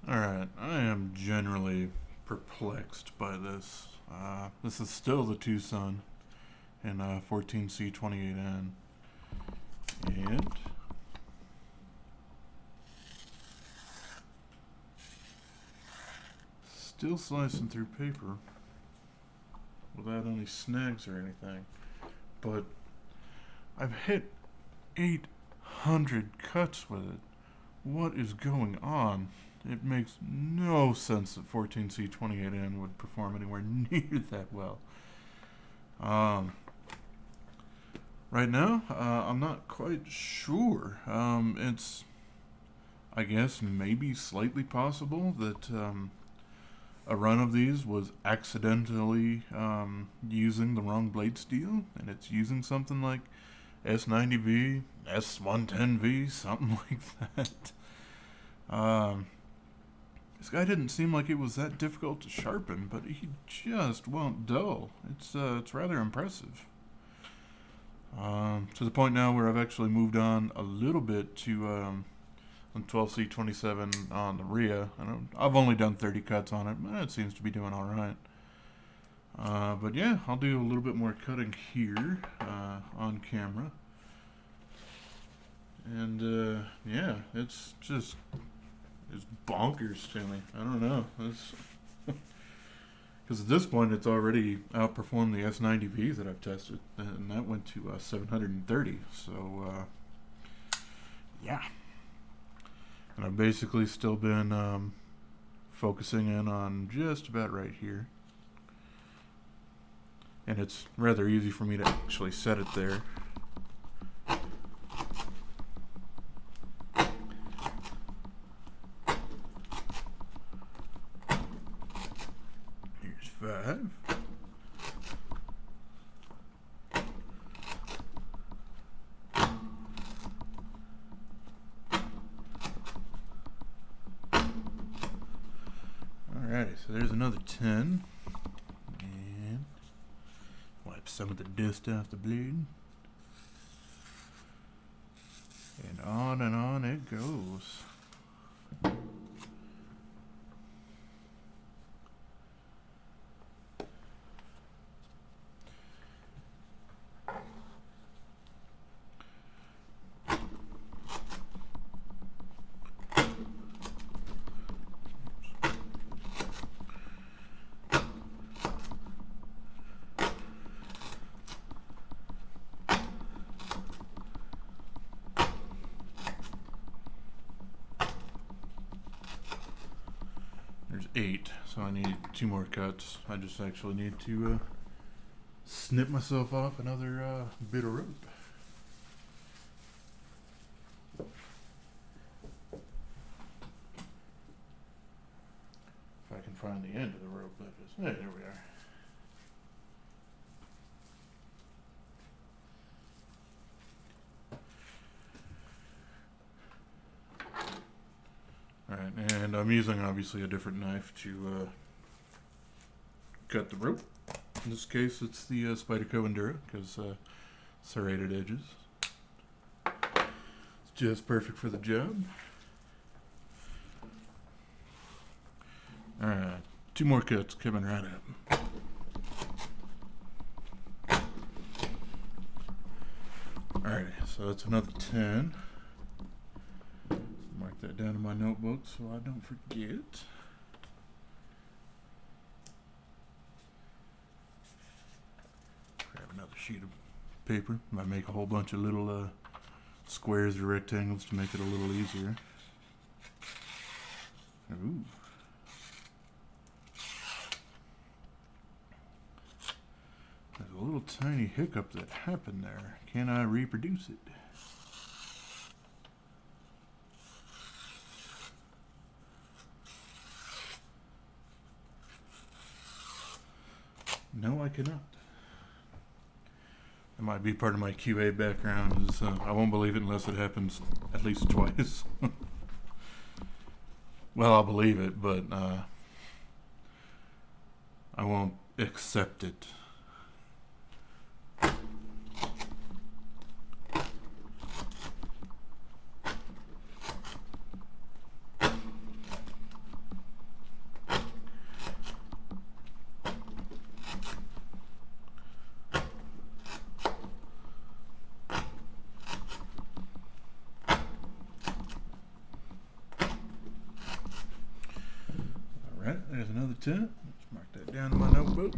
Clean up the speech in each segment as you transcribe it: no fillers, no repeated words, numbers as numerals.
Alright, I am generally perplexed by this. This is still the TwoSun in 14C28N. And still slicing through paper without any snags or anything. But I've hit 800 cuts with it. What is going on? It makes no sense that 14C28N would perform anywhere near that well. Right now, I'm not quite sure. It's, I guess, maybe slightly possible that a run of these was accidentally using the wrong blade steel, and it's using something like S90V, S110V, something like that. This guy didn't seem like it was that difficult to sharpen, but he just won't dull. It's rather impressive. To the point now where I've actually moved on a little bit to on 12C27 on the RIA. I've only done 30 cuts on it, but it seems to be doing all right. But yeah, I'll do a little bit more cutting here on camera. And yeah, it's bonkers to me. I don't know. Because at this point, it's already outperformed the S90V that I've tested, and that went to 730. So yeah, and I've basically still been focusing in on just about right here, and it's rather easy for me to actually set it there. Here's 5. Alrighty, so there's another 10. And wipe some of the dust off the blade. And on it goes. There's 8, so I need 2 more cuts. I just actually need to snip myself off another bit of rope. If I can find the end of the rope, that is. Hey, there we are. Alright, and I'm using obviously a different knife to cut the rope. In this case, it's the Spyderco Endura, because serrated edges. It's just perfect for the job. Alright, 2 more cuts coming right up. Alrighty, so that's another 10. Mark that down in my notebook so I don't forget. Grab another sheet of paper. Might make a whole bunch of little squares or rectangles to make it a little easier. Ooh. There's a little tiny hiccup that happened there. Can I reproduce it? No, I cannot. That might be part of my QA background. Is I won't believe it unless it happens at least twice. Well, I'll believe it, but I won't accept it. Alright, there's another 10. Let's mark that down in my notebook.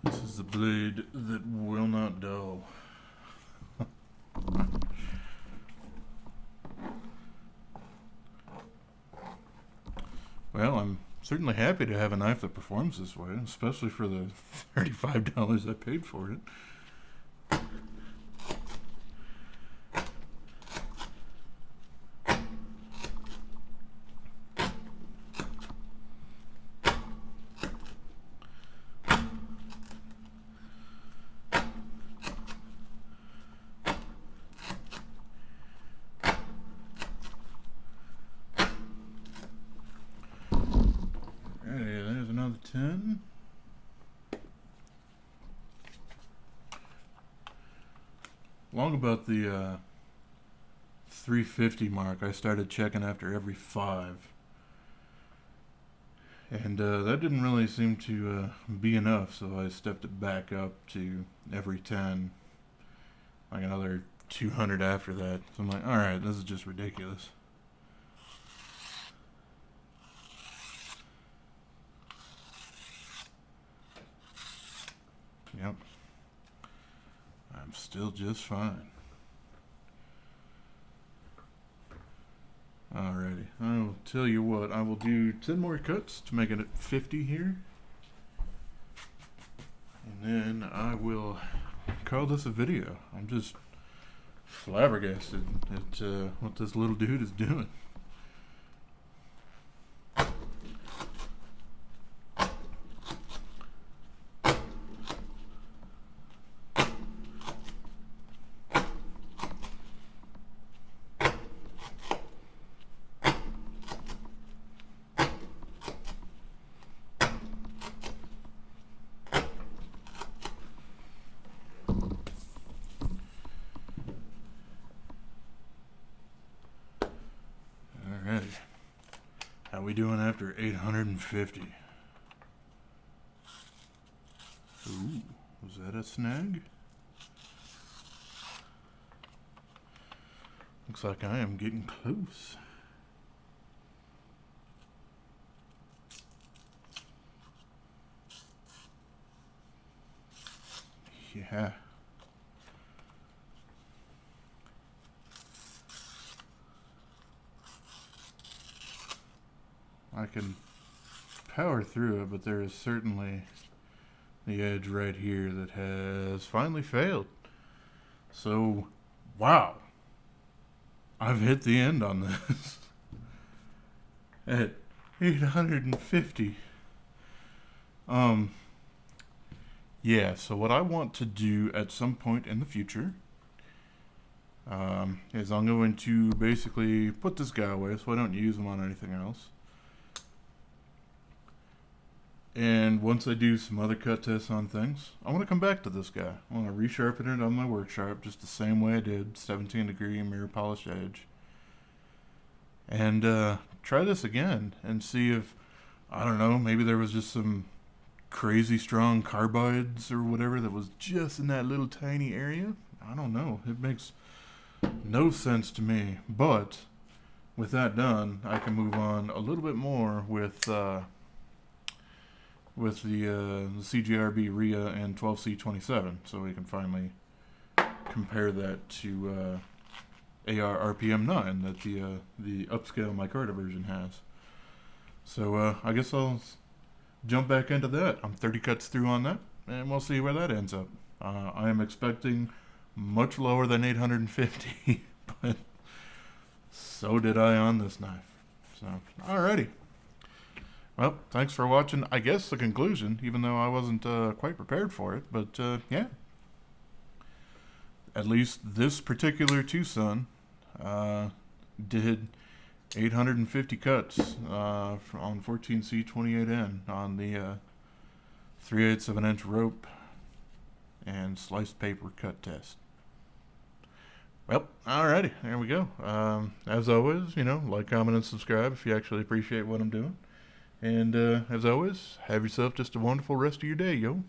This is the blade that will not dull. Well, I'm certainly happy to have a knife that performs this way, especially for the $35 I paid for it. There's another 10. Long about the 350 mark, I started checking after every 5. And that didn't really seem to be enough, so I stepped it back up to every 10. Like another 200 after that. So I'm like, alright, this is just ridiculous. Yep. I'm still just fine. Alrighty. I will tell you what, I will do 10 more cuts to make it at 50 here. And then I will call this a video. I'm just flabbergasted at what this little dude is doing. Alrighty. How we doing after 850? Ooh, was that a snag? Looks like I am getting close. Yeah. I can power through it, but there is certainly the edge right here that has finally failed. So, wow. I've hit the end on this. At 850. Yeah, so what I want to do at some point in the future is I'm going to basically put this guy away so I don't use him on anything else. And once I do some other cut tests on things, I want to come back to this guy. I want to resharpen it on my work sharp just the same way I did, 17-degree mirror polished edge. And try this again and see if, I don't know, maybe there was just some crazy strong carbides or whatever that was just in that little tiny area. I don't know. It makes no sense to me. But with that done, I can move on a little bit more with the CGRB RIA and 12C27, so we can finally compare that to AR RPM 9 that the upscale micarta version has. So I guess I'll jump back into that. I'm 30 cuts through on that, and we'll see where that ends up. I am expecting much lower than 850, but so did I on this knife. So, alrighty. Well, thanks for watching. I guess the conclusion, even though I wasn't quite prepared for it, but yeah. At least this particular TwoSun did 850 cuts on 14C28N on the 3/8 of an inch rope and sliced paper cut test. Well, alrighty, there we go. As always, like, comment, and subscribe if you actually appreciate what I'm doing. And as always, have yourself just a wonderful rest of your day, yo.